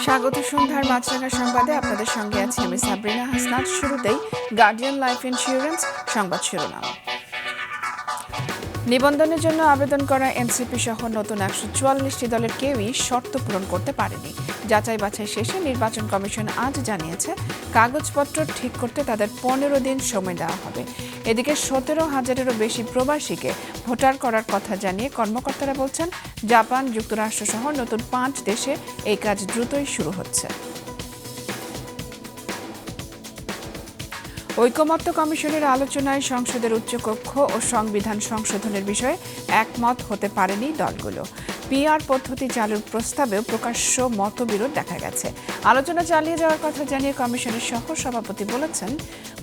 স্বাগত সন্ধ্যার মাছরাঙা সংবাদে আপনাদের সঙ্গে আছি আমি সাবরিনা হাসনাত। শুরুতেই গার্ডিয়ান লাইফ ইন্স্যুরেন্স সংবাদ শিরোনাম। নিবন্ধনের জন্য আবেদন করা এনসিপি সহ নতুন 144টি দলের কেউই শর্ত পূরণ করতে পারেনি। যাচাই বাছাই শেষে নির্বাচন কমিশন আজ জানিয়েছে কাগজপত্র ঠিক করতে তাদের 15 দিন সময় দেওয়া হবে। এদিকে 17,000-এরও বেশি প্রবাসীকে ভোটার করার কথা জানিয়ে কর্মকর্তারা বলছেন জাপান, যুক্তরাষ্ট্র সহ নতুন 5 দেশে এই কাজ দ্রুতই শুরু হচ্ছে। ঐকমত্য কমিশনের আলোচনায় সংসদের উচ্চকক্ষ ও সংবিধান সংশোধনের বিষয়ে একমত হতে পারেনি দলগুলো। পিআর পদ্ধতি চালুর প্রস্তাবেও প্রকাশ্য মতবিরোধ দেখা গেছে। আলোচনা চালিয়ে যাওয়ার কথা জানিয়ে কমিশনের সহ সভাপতি বলেছেন,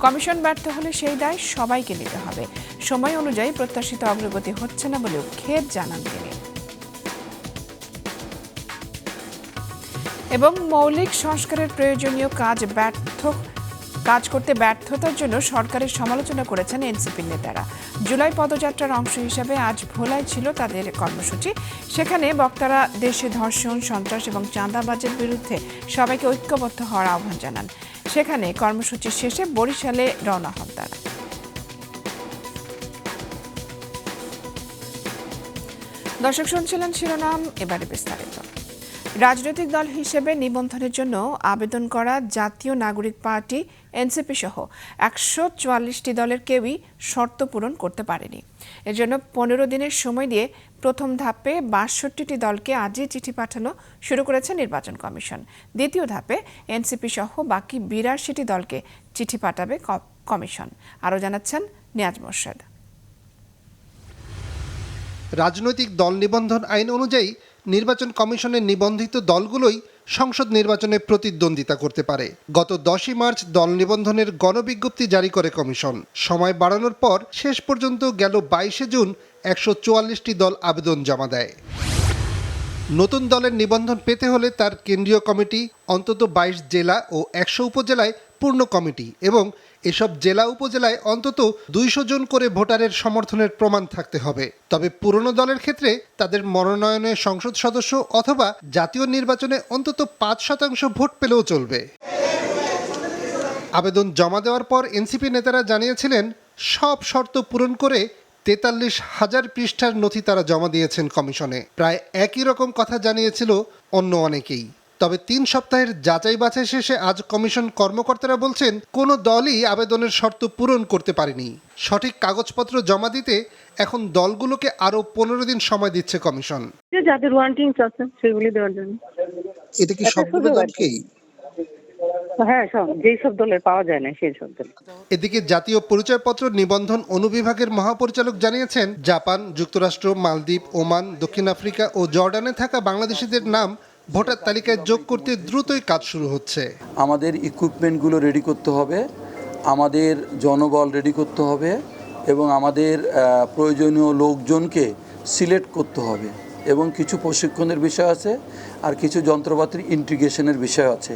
কমিশন ব্যর্থ হলে সেই দায় সবাইকে নিতে হবে। সময় অনুযায়ী প্রত্যাশিত অগ্রগতি হচ্ছে না বলেও খেদ জানান তিনি। এবং মৌলিক সংস্কারের প্রয়োজনীয় কাজ করতে ব্যর্থতার জন্য সরকারের সমালোচনা করেছেন এনসিপির নেতারা। জুলাই পদযাত্রার অংশ হিসাবে আজ ভোলায় ছিল তাদের কর্মসূচি। সেখানে বক্তারা দেশে ধর্ষণ, সন্ত্রাস এবং চাঁদাবাজের বিরুদ্ধে সবাইকে ঐক্যবদ্ধ হওয়ার আহ্বান জানান। সেখানে কর্মসূচি শেষে বরিশালে রওনা হন তারা। দর্শক শুনছিলেন শিরোনাম, এবারে বিস্তারিত। রাজনৈতিক দল হিসেবে নিবন্ধনের জন্য আবেদন করা জাতীয় নাগরিক পার্টি এনসিপি সহ 144টি দলের কেউই শর্ত পূরণ করতে পারেনি। এর জন্য 15 দিনের সময় দিয়ে প্রথম ধাপে 62টি দলকে আজই চিঠি পাঠানো শুরু করেছে নির্বাচন কমিশন। দ্বিতীয় ধাপে এনসিপি সহ বাকি 82টি দলকে চিঠি পাঠাবে কমিশন। আরও জানাচ্ছেন নিয়াজ মোর্শেদ। রাজনৈতিক দল নিবন্ধন আইন অনুযায়ী নির্বাচন কমিশনের নিবন্ধিত দলগুলোই সংসদ নির্বাচনে প্রতিদ্বন্দ্বিতা করতে পারে। গত 10ই মার্চ দল নিবন্ধনের গণবিজ্ঞপ্তি জারি করে কমিশন। সময় বাড়ানোর পর শেষ পর্যন্ত গেল 22শে জুন 144টি দল আবেদন জমা দেয়। নতুন দলের নিবন্ধন পেতে হলে তার কেন্দ্রীয় কমিটি, অন্তত 22 জেলা ও 100 উপজেলায় পূর্ণ কমিটি এবং এসব জেলা উপজেলায় অন্তত 200 জন করে ভোটারের সমর্থনের প্রমাণ থাকতে হবে। তবে পুরনো দলের ক্ষেত্রে তাদের মনোনয়নে সংসদ সদস্য অথবা জাতীয় নির্বাচনে অন্তত 5% ভোট পেলেও চলবে। আবেদন জমা দেওয়ার পর এনসিপি নেতারা জানিয়েছিলেন সব শর্ত পূরণ করে 43,000 পৃষ্ঠার নথি তারা জমা দিয়েছেন কমিশনে। প্রায় একই রকম কথা জানিয়েছিল অন্য অনেকেই। তবে 3 সপ্তাহের যাচাই বাছাই শেষে আজ কমিশন কর্মকর্তারা বলছেন কোনো দলই আবেদনের শর্ত পূরণ করতে পারেনি। সঠিক কাগজপত্র জমা দিতে এখন দলগুলোকে আরো 15 দিন সময় দিচ্ছে কমিশন। যাদের ওয়ান্টিংস আছে সেগুলি দেওয়ার জন্য। এটা কি সবগুলো দলকেই? হ্যাঁ, যেসব দলের পাওয়া যায় না সেই সব দল। এদিকে জাতীয় পরিচয়পত্র নিবন্ধন অনুবিভাগের মহাপরিচালক জানিয়েছেন জাপান, যুক্তরাষ্ট্র, মালদ্বীপ, ওমান, দক্ষিণ আফ্রিকা ও জর্ডানে থাকা বাংলাদেশিদের নাম ভোটার তালিকায় যোগ করতে দ্রুতই কাজ শুরু হচ্ছে। আমাদের ইকুইপমেন্টগুলো রেডি করতে হবে, আমাদের জনবল রেডি করতে হবে এবং আমাদের প্রয়োজনীয় লোকজনকে সিলেক্ট করতে হবে এবং কিছু প্রশিক্ষণের বিষয় আছে আর কিছু যন্ত্রপাতির ইন্টিগ্রেশনের বিষয় আছে।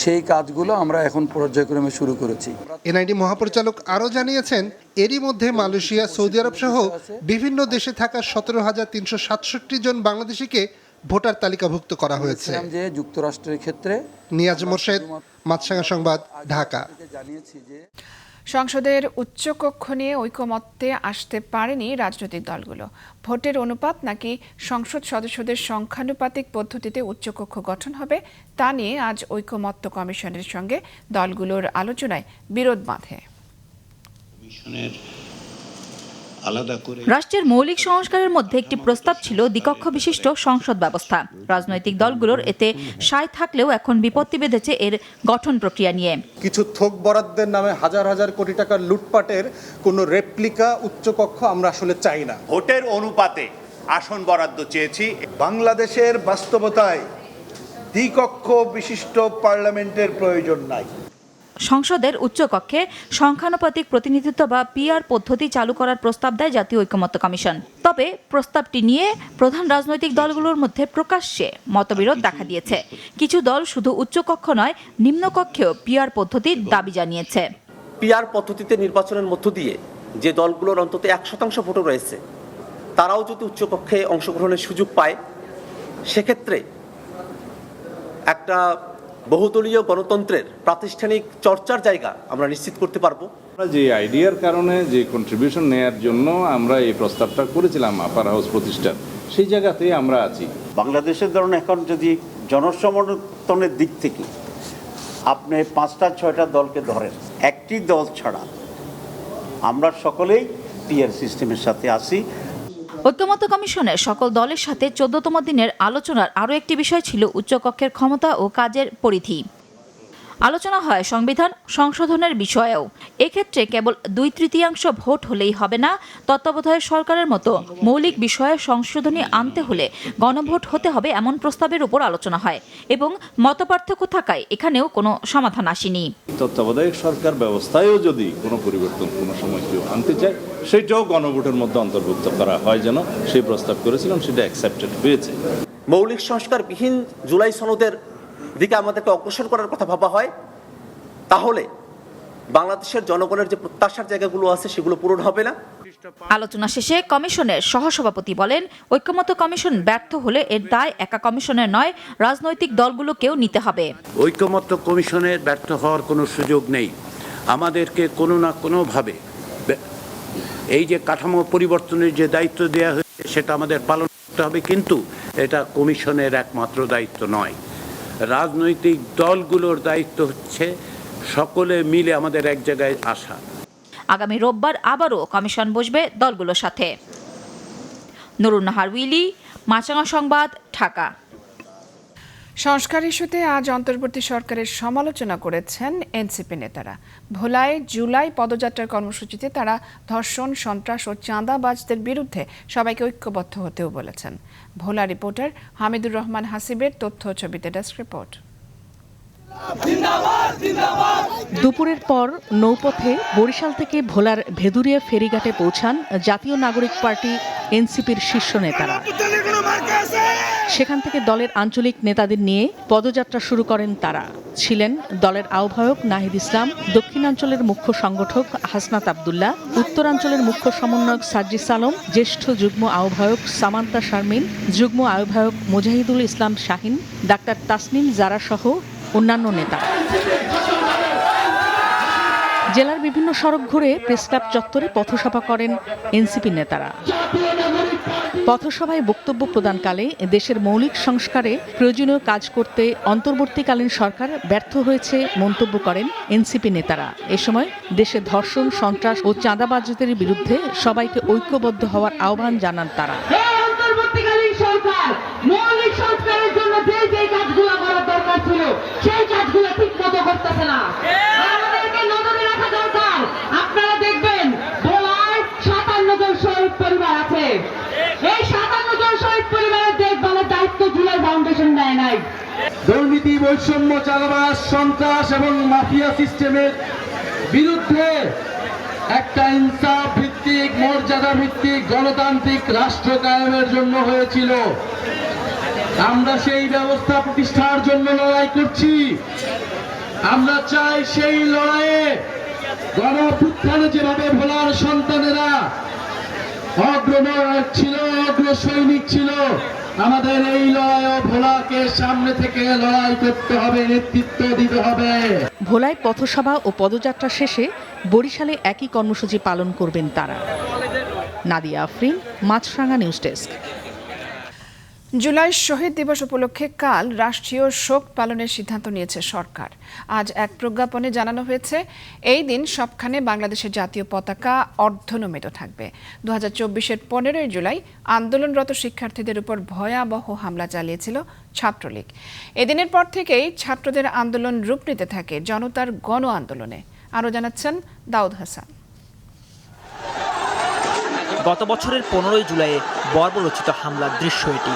সেই কাজগুলো আমরা এখন পর্যায়ক্রমে শুরু করেছি। এনআইডি মহাপরিচালক আরও জানিয়েছেন এরই মধ্যে মালয়েশিয়া, সৌদি আরব সহ বিভিন্ন দেশে থাকা 17,367 জন বাংলাদেশিকে ভোটার তালিকাভুক্ত করা হয়েছে। যে যুক্তরাষ্ট্রের ক্ষেত্রে নিয়াজ মোর্শেদ, মাছরাঙা সংবাদ, ঢাকা। সংসদের উচ্চকক্ষ নিয়ে ঐকমত্যে আসতে পারেনি রাজনৈতিক দলগুলো। ভোটের অনুপাত নাকি সংসদ সদস্যদের সংখ্যানুপাতিক পদ্ধতিতে উচ্চকক্ষ গঠন হবে তা নিয়ে আজ ঐকমত্য কমিশনের সঙ্গে দলগুলোর আলোচনায় বিরোধ বাধে। রাষ্ট্রের মৌলিক সংস্কারের মধ্যে একটি প্রস্তাব ছিল দ্বিকক্ষ বিশিষ্ট সংসদ ব্যবস্থা। রাজনৈতিক দলগুলোর এতে সায় থাকলেও এখন বিপত্তি বেঁধেছে এর গঠন প্রক্রিয়া নিয়ে। কিছু থোক বরাদ্দের নামে হাজার হাজার কোটি টাকার লুটপাটের কোনো রেপ্লিকা উচ্চকক্ষ আমরা আসলে চাই না। ভোটের অনুপাতে আসন বরাদ্দ চেয়েছি। বাংলাদেশের বাস্তবতায় দ্বিকক্ষ বিশিষ্ট পার্লামেন্টের প্রয়োজন নাই। সংসদের উচ্চকক্ষে সংখ্যানুপাতিক প্রতিনিধিত্ব বা পিআর পদ্ধতি চালু করার প্রস্তাব দেয় জাতীয় ঐকমত্য কমিশন। তবে প্রস্তাবটি নিয়ে প্রধান রাজনৈতিক দলগুলোর মধ্যে প্রকাশ্যে মতবিরোধ দেখা দিয়েছে। কিছু দল শুধু উচ্চকক্ষ নয়, নিম্নকক্ষেও পিআর পদ্ধতির দাবি জানিয়েছে। পিআর পদ্ধতিতে নির্বাচনের মধ্য দিয়ে যে দলগুলোর অন্তত 1% ভোটও রয়েছে, তারাও যদি উচ্চকক্ষে অংশগ্রহণের সুযোগ পায়, সেক্ষেত্রে একটা বহুদলীয় গণতন্ত্রের প্রাতিষ্ঠানিক চর্চার জায়গা আমরা নিশ্চিত করতে পারবো। যে আইডিয়ার কারণে যে কন্ট্রিবিউশন নেয়ার জন্য আমরা এই প্রস্তাবটা করেছিলাম আপার হাউস প্রতিষ্ঠার, সেই জায়গাতেই আমরা আছি। বাংলাদেশের ধরুন এখন যদি জনসমর্থনের দিক থেকে আপনি 5-6টা দলকে ধরেন, একটি দল ছাড়া আমরা সকলেই পিআর সিস্টেমের সাথে আছি। ঐকমত্য কমিশনের সকল দলের সাথে 14তম দিনের আলোচনার আরও একটি বিষয় ছিল উচ্চকক্ষের ক্ষমতা ও কাজের পরিধি। আলোচনা হয় সংবিধান সংশোধনের বিষয়েও। এক্ষেত্রে কেবল 2/3 ভোট হলেই হবে না, তত্ত্বাবধায়ক সরকারের মতো মৌলিক বিষয়ে সংশোধনী আনতে হলে গণভোট হতে হবে, এমন প্রস্তাবের উপর আলোচনা হয় এবং মতপার্থক্য থাকায় এখানেও কোনো সমাধান আসেনি। তত্ত্বাবধায়ক সরকার ব্যবস্থায়ও যদি কোনো পরিবর্তন কোনো সময় কেউ আনতে চায়, সেটাও গণভোটের মধ্যে অন্তর্ভুক্ত করা হয় যেন সেই প্রস্তাব করেছিলাম, সেটা অ্যাকসেপ্টেড হয়েছে। মৌলিক সংস্কারবিহীন জুলাই সনদের দিকে আমাদেরকে অগ্রসর করার কথা ভাবা হয়, তাহলে বাংলাদেশের জনগণের যে প্রত্যাশার জায়গাগুলো আছে সেগুলো পূরণ হবে না। আলোচনা শেষে কমিশনের সহসভাপতি বলেন, ঐকমত্য কমিশন ব্যর্থ হলে এর দায় একা কমিশনের নয়, রাজনৈতিক দলগুলোকেও নিতে হবে। ঐকমত্য কমিশনের ব্যর্থ হওয়ার কোনো সুযোগ নেই। আমাদেরকে কোনো না কোনোভাবে এই যে কাঠামো পরিবর্তনের যে দায়িত্ব দেওয়া হয়েছে সেটা আমাদের পালন করতে হবে, কিন্তু এটা কমিশনের একমাত্র দায়িত্ব নয়। রাজনৈতিক দলগুলোর দায়িত্ব হচ্ছে সকলে মিলে আমাদের এক জায়গায় আসা। আগামী রোববার আবারও কমিশন বসবে দলগুলোর সাথে। নুরুন নাহার উইলি, মাছরাঙা সংবাদ, ঢাকা। সংস্কার ইস্যুতে আজ অন্তর্বর্তী সরকারের সমালোচনা করেছেন এনসিপি নেতারা। ভোলায় জুলাই পদযাত্রার কর্মসূচিতে তারা ধর্ষণ, সন্ত্রাস ও চাঁদাবাজদের বিরুদ্ধে সবাইকে ঐক্যবদ্ধ হতেও বলেছেন। ভোলা রিপোর্টার হামিদুর রহমান হাসিবের তথ্য ছবিতে ডেস্ক রিপোর্ট। দুপুরের পর নৌপথে বরিশাল থেকে ভোলার ভেদুরিয়া ফেরিঘাটে পৌঁছান জাতীয় নাগরিক পার্টি এনসিপির শীর্ষ নেতারা। সেখান থেকে দলের আঞ্চলিক নেতাদের নিয়ে পদযাত্রা শুরু করেন তারা। ছিলেন দলের আহ্বায়ক নাহিদ ইসলাম, দক্ষিণাঞ্চলের মুখ্য সংগঠক হাসনাত আব্দুল্লাহ, উত্তরাঞ্চলের মুখ্য সমন্বয়ক সাজ্জিস আলম, জ্যেষ্ঠ যুগ্ম আহ্বায়ক সামান্তা শারমিন, যুগ্ম আহ্বায়ক মুজাহিদুল ইসলাম শাহিন, ডাক্তার তাসনিম জারা সহ অন্যান্য নেতা। জেলার বিভিন্ন সড়ক ঘুরে প্রেসক্লাব চত্বরে পথসভা করেন এনসিপি নেতারা। পথসভায় বক্তব্য প্রদানকালে দেশের মৌলিক সংস্কারে প্রয়োজনীয় কাজ করতে অন্তর্বর্তীকালীন সরকার ব্যর্থ হয়েছে মন্তব্য করেন এনসিপি নেতারা। এ সময় দেশে ধর্ষণ, সন্ত্রাস ও চাঁদাবাজদের বিরুদ্ধে সবাইকে ঐক্যবদ্ধ হওয়ার আহ্বান জানান তারা। অন্তর্বর্তীকালীন সরকার মৌলিক সংস্কারের জন্য যে কাজগুলো করার দরকার ছিল সেই কাজগুলো ঠিক মতো করতেছে না। আমাদেরকে নজরে রাখা দরকার। আপনারা দেখবেন ভোলায় 57 জন শহীদ পরিবার আছে। এই 57 জন শহীদ পরিবারের দেখভালের দায়িত্ব জুলাই ফাউন্ডেশন নেয় নাই। দুর্নীতি, বৈষম্য, চাঁদাবাজ, সন্ত্রাস এবং মাফিয়া সিস্টেমের বিরুদ্ধে একটা ইনসাফ ভিত্তিক, মর্যাদা ভিত্তিক গণতান্ত্রিক রাষ্ট্র কায়েমের জন্য হয়েছিল। আমরা সেই ব্যবস্থা প্রতিষ্ঠার জন্য লড়াই করছি। আমরা চাই সেই লড়াইয়ে গণঅভ্যুত্থানে যেভাবে ভোলার সন্তানেরা অগ্রনায়ক ছিল, অগ্রসৈনিক ছিল, আমাদের এই লড়াইও ভোলাকে সামনে থেকে লড়াই করতে হবে, নেতৃত্ব দিতে হবে। ভোলায় পথসভা ও পদযাত্রা শেষে বরিশালে একই কর্মসূচি পালন করবেন তারা। নাদিয়া আফরিন, মাছরাঙা নিউজ ডেস্ক। জুলাই শহীদ দিবস উপলক্ষে কাল রাষ্ট্রীয় শোক পালনের সিদ্ধান্ত নিয়েছে সরকার। আজ এক প্রজ্ঞাপনে জানানো হয়েছে, এই দিন সবখানে বাংলাদেশের জাতীয় পতাকা অর্ধনমিত থাকবে। 2024-এর 15 জুলাই আন্দোলনরত শিক্ষার্থীদের উপর ভয়াবহ হামলা চালিয়েছিল ছাত্রলীগ। এদিনের পর থেকেই ছাত্রদের আন্দোলন রূপ নিতে থাকে জনতার গণ আন্দোলনে। আরও জানাচ্ছেন দাউদ হাসান। গত বছরের 15 জুলাইয়ে বর্বরচিত হামলার দৃশ্য এটি।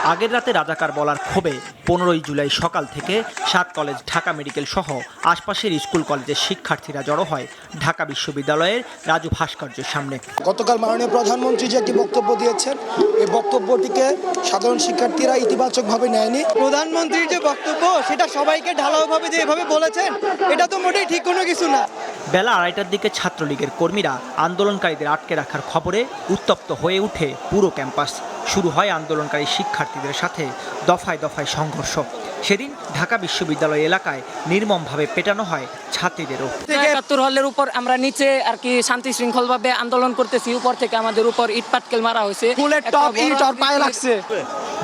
আগের রাতে রাজাকার বলার ক্ষোভে 15ই জুলাই সকাল থেকে 7 কলেজ, ঢাকা মেডিকেল সহ আশপাশের স্কুল কলেজের শিক্ষার্থীরা জড়ো হয় ঢাকা বিশ্ববিদ্যালয়ের রাজু ভাস্কর্যের সামনে। গতকাল মাননীয় প্রধানমন্ত্রী যে একটি বক্তব্য দিয়েছেন, এই বক্তব্যটিকে সাধারণ শিক্ষার্থীরা ইতিবাচকভাবে নেয়নি। প্রধানমন্ত্রীর যে বক্তব্য সেটা সবাইকে ঢালাওভাবে যেভাবে বলেছেন, এটা তো মোটেই ঠিক কোনো কিছু না। বেলা 2:30টার দিকে ছাত্রলীগের কর্মীরা আন্দোলনকারীদের আটকে রাখার খবরে উত্তপ্ত হয়ে ওঠে পুরো ক্যাম্পাস। শুরু হয় আন্দোলনকারী শিক্ষার্থীদের সাথে দফায় দফায় সংঘর্ষ। সেদিন ঢাকা বিশ্ববিদ্যালয় এলাকায় নির্মমভাবে পেটানো হয় ছাত্রীদেরও। 71 হলের উপর আমরা নিচে আর কি শান্তি শৃঙ্খলভাবে আন্দোলন করতেছি, উপর থেকে আমাদের উপর ইট পাটকেল মারা হয়েছে, ফুলের টপ ইট আর পায়ে লাগছে।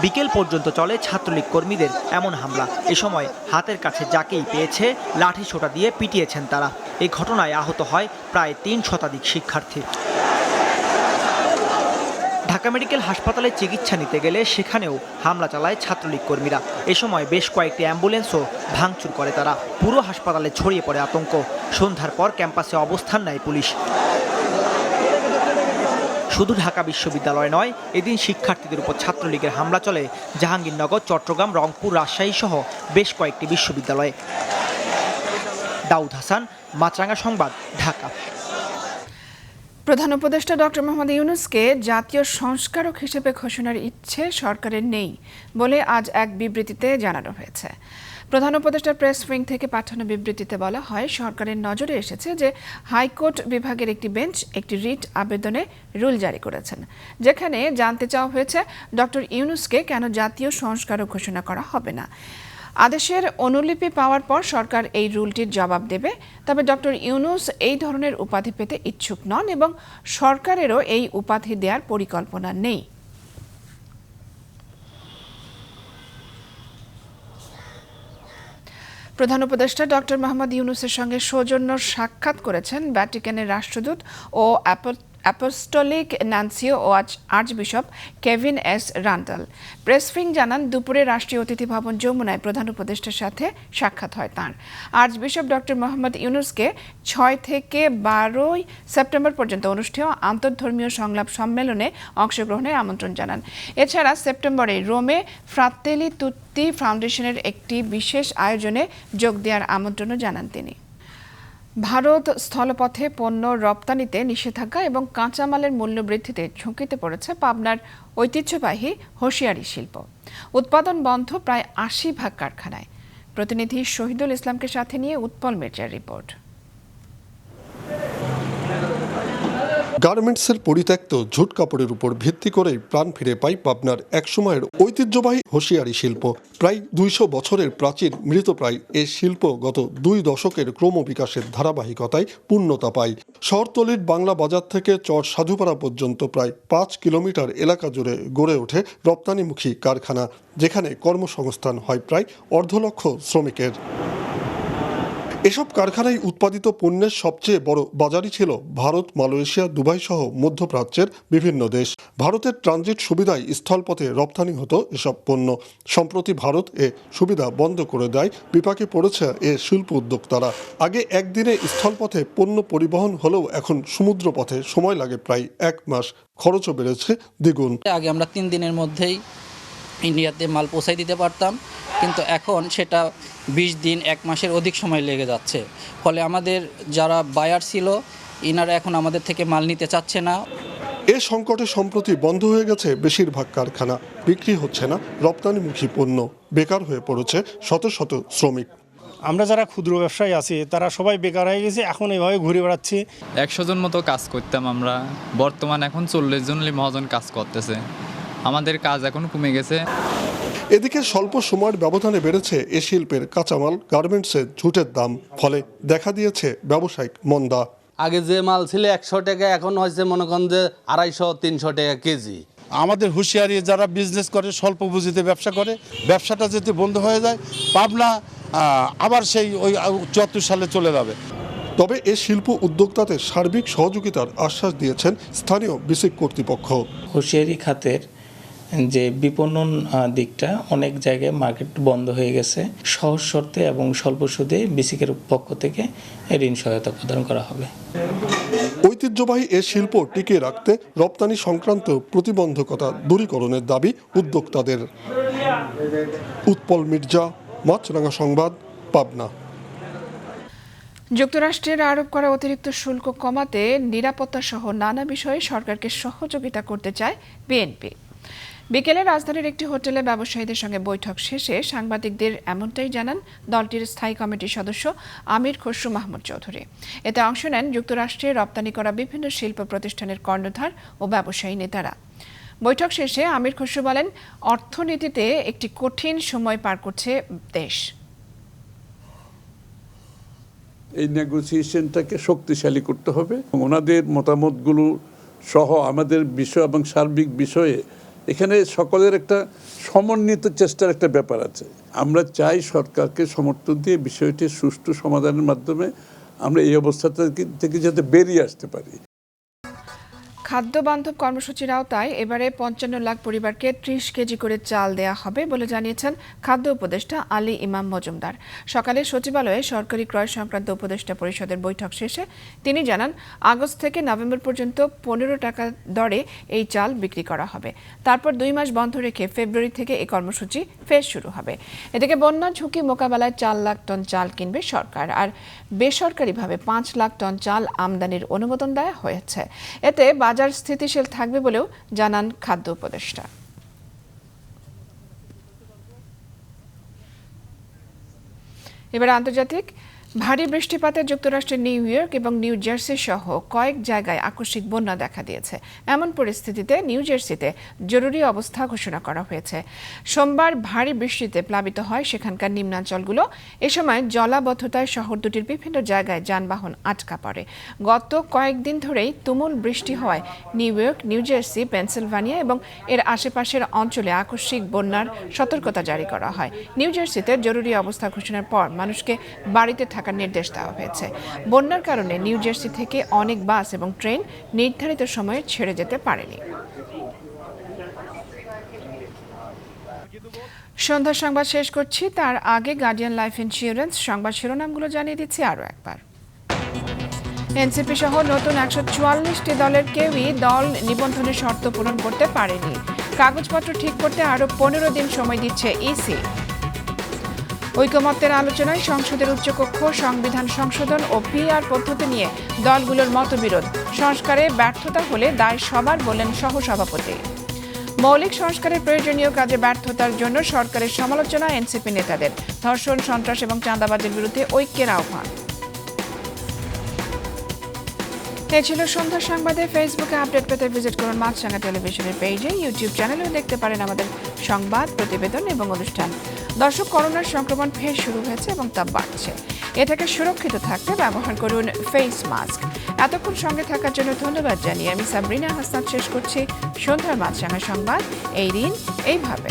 বিকেল পর্যন্ত চলে ছাত্রলীগ কর্মীদের এমন হামলা। এ সময় হাতের কাছে যাকেই পেয়েছে লাঠি সোঁটা দিয়ে পিটিয়েছেন তারা। এই ঘটনায় আহত হয় প্রায় 3 শতাধিক শিক্ষার্থী। ঢাকা মেডিকেল হাসপাতালে চিকিৎসা নিতে গেলে সেখানেও হামলা চালায় ছাত্রলীগ কর্মীরা। এ সময় বেশ কয়েকটি অ্যাম্বুলেন্সও ভাঙচুর করে তারা। পুরো হাসপাতালে ছড়িয়ে পড়ে আতঙ্ক। সন্ধ্যার পর ক্যাম্পাসে অবস্থান নেয় পুলিশ। শুধু ঢাকা বিশ্ববিদ্যালয় নয়, এদিন শিক্ষার্থীদের উপর ছাত্রলীগের হামলা চলে জাহাঙ্গীরনগর, চট্টগ্রাম, রংপুর, রাজশাহী সহ বেশ কয়েকটি বিশ্ববিদ্যালয়ে। দাউদ হাসান, মাছরাঙা সংবাদ, ঢাকা। প্রধান উপদেষ্টা ডক্টর মোহাম্মদ ইউনূসকে জাতীয় সংস্কারক হিসেবে ঘোষণার ইচ্ছে সরকারের নেই বলে আজ এক বিবৃতিতে জানানো হয়েছে। প্রধান উপদেষ্টার প্রেস উইং থেকে পাঠানো বিবৃতিতে বলা হয়, সরকারের নজরে এসেছে যে হাইকোর্ট বিভাগের একটি বেঞ্চ একটি রিট আবেদনে রুল জারি করেছেন, যেখানে জানতে চাওয়া হয়েছে ডক্টর ইউনূসকে কেন জাতীয় সংস্কারক ঘোষণা করা হবে না। আদেশের অনুলিপি পাওয়ার পর সরকার এই রুলটির জবাব দেবে। তবে ডক্টর ইউনূস এই ধরনের উপাধি পেতে ইচ্ছুক নন এবং সরকারেরও এই উপাধি দেওয়ার পরিকল্পনা নেই। প্রধান উপদেষ্টা ডক্টর মোহাম্মদ ইউনূসের সঙ্গে সৌজন্য সাক্ষাৎ করেছেন ভ্যাটিকানের রাষ্ট্রদূত ও অ্যাপোস্টলিক নানসিও ও archbishop Kevin S Randall. Press wing জানান, দুপুরে রাষ্ট্রীয় অতিথি ভবন যমুনায় প্রধান উপদেষ্টার সাথে সাক্ষাৎ হয় তাঁর। আর্চবিশপ ডক্টর মোহাম্মদ ইউনূসকে 6 থেকে 12 সেপ্টেম্বর পর্যন্ত অনুষ্ঠেয় আন্তর্ধর্মীয় সংলাপ সম্মেলনে অংশগ্রহণের আমন্ত্রণ জানান। এছাড়া সেপ্টেম্বরে রোমে ফ্রাত্তেলি তুত্তি ফাউন্ডেশনের একটি বিশেষ আয়োজনে যোগ দেওয়ার আমন্ত্রণও জানান তিনি। ভারত স্থলপথে পণ্য রপ্তানিতে নিষেধাজ্ঞা এবং কাঁচামালের মূল্য বৃদ্ধিতে ঝুঁকিতে পড়েছে পাবনার ঐতিহ্যবাহী হোশিয়ারি শিল্প। উৎপাদন বন্ধ প্রায় 80 কারখানায়। প্রতিনিধি শহীদুল ইসলামকে সাথে নিয়ে উৎপল মির্জার রিপোর্ট। গার্মেন্টসের পরিত্যক্ত ঝুট কাপড়ের উপর ভিত্তি করেই প্রাণ ফিরে পায় পাবনার একসময়ের ঐতিহ্যবাহী হোশিয়ারি শিল্প। প্রায় 200 বছরের প্রাচীন মৃতপ্রায় এ শিল্প গত 2 দশকের ক্রমবিকাশের ধারাবাহিকতায় পূর্ণতা পায়। শহরতলির বাংলা বাজার থেকে চর সাধুপাড়া পর্যন্ত প্রায় 5 কিলোমিটার এলাকা জুড়ে গড়ে ওঠে রপ্তানিমুখী কারখানা, যেখানে কর্মসংস্থান হয় প্রায় 250,000 শ্রমিকের। এসব কারখানায় উৎপাদিত পণ্যের সবচেয়ে বড় বাজারই ছিল ভারত, মালয়েশিয়া, দুবাই সহ মধ্যপ্রাচ্যের বিভিন্ন দেশ। ভারতের ট্রানজিট সুবিধায় স্থলপথে রপ্তানি হতো এসব পণ্য। সম্প্রতি ভারত এ সুবিধা বন্ধ করে দেয়, বিপাকে পড়েছে এ শিল্প উদ্যোক্তারা। আগে একদিনে স্থলপথে পণ্য পরিবহন হলেও এখন সমুদ্র পথে সময় লাগে প্রায় 1 মাস। খরচও বেড়েছে দ্বিগুণ। আগে আমরা 3 দিনের মধ্যেই ইন্ডিয়াতে মাল পৌঁছাই দিতে পারতাম, কিন্তু এখন সেটা 20 দিন 1 মাসের অধিক সময় লেগে যাচ্ছে। ফলে আমাদের যারা বায়ার ছিল, ইনারা এখন আমাদের থেকে মাল নিতে চাচ্ছে না। এ সংকটে সম্প্রতি বন্ধ হয়ে গেছে বেশিরভাগ কারখানা, বিক্রি হচ্ছে না রপ্তানিমুখী পণ্য, বেকার হয়ে পড়েছে শত শত শ্রমিক। আমরা যারা ক্ষুদ্র ব্যবসায়ী আছি তারা সবাই বেকার হয়ে গেছে, এখন এইভাবে ঘুরে বেড়াচ্ছি। 100 জন মতো কাজ করতাম আমরা, বর্তমান এখন 40 জন মহাজন কাজ করতেছে। আমাদের কাজ এখন কমে গেছে। এদিকে স্বল্প সময়ের ব্যবধানে বেড়েছে এ শিল্পের কাঁচামাল, গার্মেন্টসের ঝুটের দাম, ফলে দেখা দিয়েছে ব্যবসায়িক মন্দা। আগে যে মাল ছিল 100 টাকা, এখন হয়েছে মনে করেন যে 250-300 টাকা কেজি। আমাদের হুঁশিয়ারি যারা বিজনেস করে, স্বল্প পুঁজিতে ব্যবসা করে, ব্যবসাটা যদি বন্ধ হয়ে যায়, পাবনা আবার সেই ওই 74 সালে চলে যাবে। তবে এ শিল্প উদ্যোক্তাদের সার্বিক সহযোগিতার আশ্বাস দিয়েছেন স্থানীয় বিসিক কর্তৃপক্ষ। হুঁশিয়ারি খাতের যে বিপণন দিকটা, অনেক জায়গায় মার্কেট বন্ধ হয়ে গেছে। সহজ শর্তে এবং স্বল্প সুদে বিসিকের পক্ষ থেকে ঋণ সহায়তা প্রদান করা হবে। ঐতিহ্য ঐতিহ্যবাহী এ শিল্প টিকিয়ে রাখতে রপ্তানি সংক্রান্ত প্রতিবন্ধকতা দূরীকরণের দাবি উদ্যোক্তাদের। উৎপল মির্জা, মাছরাঙা সংবাদ, পাবনা। যুক্তরাষ্ট্রের আরোপ করা অতিরিক্ত শুল্ক কমাতে নিরাপত্তা সহ নানা বিষয়ে সরকারকে সহযোগিতা করতে চায় বিএনপি। বিকেলে রাজধানীর একটি হোটেলে ব্যবসায়ীদের সঙ্গে বৈঠক শেষে সাংবাদিকদের এমনটাই জানান দলটির স্থায়ী কমিটির সদস্য আমির খসরু মাহমুদ চৌধুরী। এতে অংশ নেন যুক্তরাষ্ট্রে রপ্তানি করা বিভিন্ন শিল্প প্রতিষ্ঠানের কর্ণধার ও ব্যবসায়ী নেতারা। বৈঠক শেষে আমির খসরু বলেন, অর্থনীতিতে একটি কঠিন সময় পার করছে দেশ। এই নেগোসিয়েশনটাকে শক্তিশালী করতে হবে। ওনাদের মতামতগুলো সহ আমাদের বিষয় এবং সার্বিক বিষয়ে এখানে সকলের একটা সমন্বিত চেষ্টার একটা ব্যাপার আছে। আমরা চাই সরকারকে সমর্থন দিয়ে বিষয়টি সুষ্ঠু সমাধানের মাধ্যমে আমরা এই অবস্থা থেকে যাতে বেরিয়ে আসতে পারি। খাদ্য বান্ধব কর্মসূচির আওতায় এবারে 55 লাখ পরিবারকে 30 কেজি করে চাল দেয়া হবে বলে জানিয়েছেন খাদ্য উপদেষ্টা আলী ইমাম মজুমদার। সকালে সচিবালয়ে সরকারি ক্রয় সংক্রান্ত উপদেষ্টা পরিষদের বৈঠক শেষে তিনি জানান, আগস্ট থেকে নভেম্বর পর্যন্ত 15 টাকা দরে এই চাল বিক্রি করা হবে। তারপর 2 মাস বন্ধ রেখে ফেব্রুয়ারি থেকে এই কর্মসূচি ফের শুরু হবে। এদিকে বন্যা ঝুঁকি মোকাবেলায় 4 লাখ টন চাল কিনবে সরকার, আর বেসরকারিভাবে 5 লাখ টন চাল আমদানির অনুমোদন দেওয়া হয়েছে। এতে বাজার স্থিতিশীল থাকবে বলেও জানান খাদ্য উপদেষ্টা। এবার আন্তর্জাতিক। ভারী বৃষ্টিপাতে যুক্তরাষ্ট্রের নিউ ইয়র্ক এবং নিউ জার্সি সহ কয়েক জায়গায় আকস্মিক বন্যা দেখা দিয়েছে। এমন পরিস্থিতিতে নিউ জার্সিতে জরুরি অবস্থা ঘোষণা করা হয়েছে। সোমবার ভারী বৃষ্টিতে প্লাবিত হয় সেখানকার নিম্নাঞ্চলগুলো। এ সময় জলাবদ্ধতায় শহর দুটির বিভিন্ন জায়গায় যানবাহন আটকা পড়ে। গত কয়েকদিন ধরেই তুমুল বৃষ্টি হওয়ায় new York, new jersey, Pennsylvania এবং এর আশেপাশের অঞ্চলে আকস্মিক বন্যার সতর্কতা জারি করা হয়। নিউ জার্সিতে জরুরি অবস্থা ঘোষণার পর মানুষকে বাড়িতে থাকার নির্দেশ দেওয়া হয়েছে। বন্যার কারণে নিউ জার্সি থেকে অনেক বাস এবং ট্রেন নির্ধারিত সময়ে ছেড়ে যেতে পারেনি। সন্ধ্যার সংবাদ শেষ করছি, তার আগে গার্ডিয়ান লাইফ ইন্স্যুরেন্স সংবাদ শিরোনামগুলো জানিয়ে দিচ্ছি আরও একবার। এনসিপি সহ নতুন 144টি দলের কেউই দল নিবন্ধনের শর্ত পূরণ করতে পারেনি। কাগজপত্র ঠিক করতে আরও 15 দিন সময় দিচ্ছে ইসি। ঐকমত্যের আলোচনায় সংসদের উচ্চকক্ষ সংবিধান সংশোধন ও পিআর পদ্ধতি নিয়ে দলগুলোর মতবিরোধ। সংস্কারে ব্যর্থতা হলে দায় সবার, বললেন সহসভাপতি। মৌলিক সংস্কারের প্রয়োজনীয় কাজে ব্যর্থতার জন্য সরকারের সমালোচনা এনসিপি নেতাদের। ধর্ষণ, সন্ত্রাস এবং চাঁদাবাজির বিরুদ্ধে ঐক্যের আহ্বান। এ ছিল সন্ধ্যার সংবাদে। ফেসবুকে আপডেট পেতে ভিজিট করুন মাছরাঙা টেলিভিশনের পেজে। ইউটিউব চ্যানেলেও দেখতে পারেন আমাদের সংবাদ, প্রতিবেদন এবং অনুষ্ঠান। দর্শক, করোনার সংক্রমণ ফের শুরু হয়েছে এবং তা বাড়ছে। এ থেকে সুরক্ষিত থাকতে ব্যবহার করুন ফেস মাস্ক। এতক্ষণ সঙ্গে থাকার জন্য ধন্যবাদ জানিয়ে আমি সাবরিনা হাসনাত শেষ করছি সন্ধ্যার মাছরাঙা সংবাদ। এই দিন এইভাবে।